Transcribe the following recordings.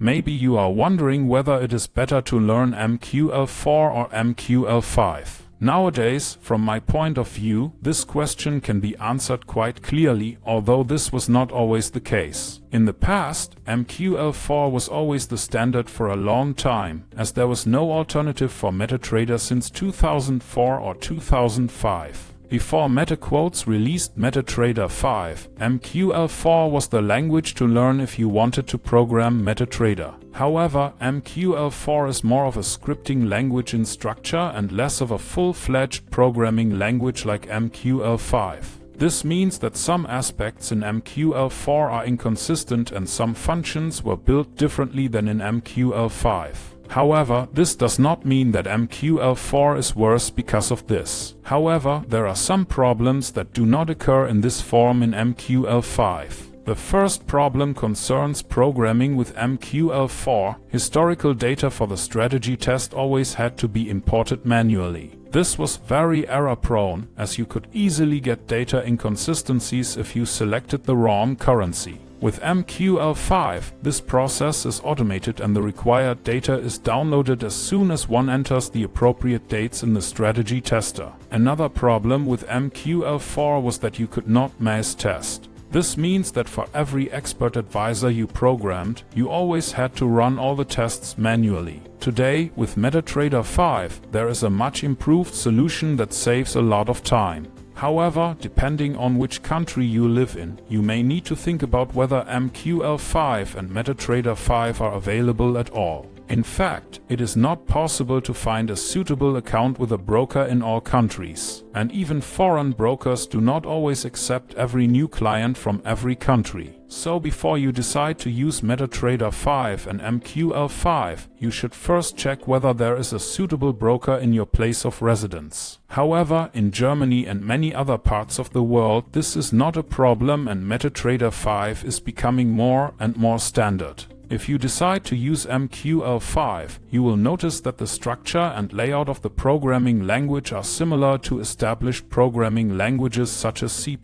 Maybe you are wondering whether it is better to learn MQL4 or MQL5. Nowadays, from my point of view, this question can be answered quite clearly, although this was not always the case. In the past, MQL4 was always the standard for a long time, as there was no alternative for MetaTrader since 2004 or 2005. Before MetaQuotes released MetaTrader 5, MQL4 was the language to learn if you wanted to program MetaTrader. However, MQL4 is more of a scripting language in structure and less of a full-fledged programming language like MQL5. This means that some aspects in MQL4 are inconsistent and some functions were built differently than in MQL5. However, this does not mean that MQL4 is worse because of this. However, there are some problems that do not occur in this form in MQL5. The first problem concerns programming with MQL4. Historical data for the strategy test always had to be imported manually. This was very error-prone, as you could easily get data inconsistencies if you selected the wrong currency. With MQL5, this process is automated and the required data is downloaded as soon as one enters the appropriate dates in the strategy tester. Another problem with MQL4 was that you could not mass test. This means that for every expert advisor you programmed, you always had to run all the tests manually. Today, with MetaTrader 5, there is a much improved solution that saves a lot of time. However, depending on which country you live in, you may need to think about whether MQL5 and MetaTrader 5 are available at all. In fact, it is not possible to find a suitable account with a broker in all countries, and even foreign brokers do not always accept every new client from every country. So before you decide to use MetaTrader 5 and MQL5, you should first check whether there is a suitable broker in your place of residence. However, in Germany and many other parts of the world, this is not a problem and MetaTrader 5 is becoming more and more standard. If you decide to use MQL5, you will notice that the structure and layout of the programming language are similar to established programming languages such as C++.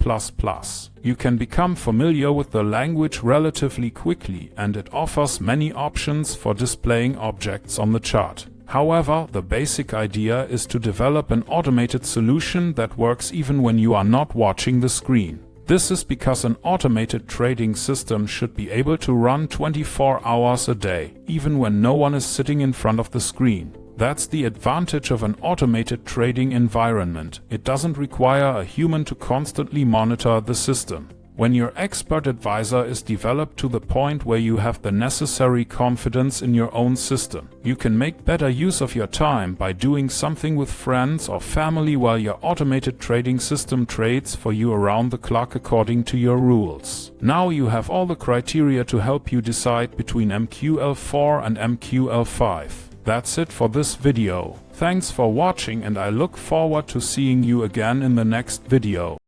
You can become familiar with the language relatively quickly, and it offers many options for displaying objects on the chart. However, the basic idea is to develop an automated solution that works even when you are not watching the screen. This is because an automated trading system should be able to run 24 hours a day, even when no one is sitting in front of the screen. That's the advantage of an automated trading environment. It doesn't require a human to constantly monitor the system. When your expert advisor is developed to the point where you have the necessary confidence in your own system, you can make better use of your time by doing something with friends or family while your automated trading system trades for you around the clock according to your rules. Now you have all the criteria to help you decide between MQL4 and MQL5. That's it for this video. Thanks for watching and I look forward to seeing you again in the next video.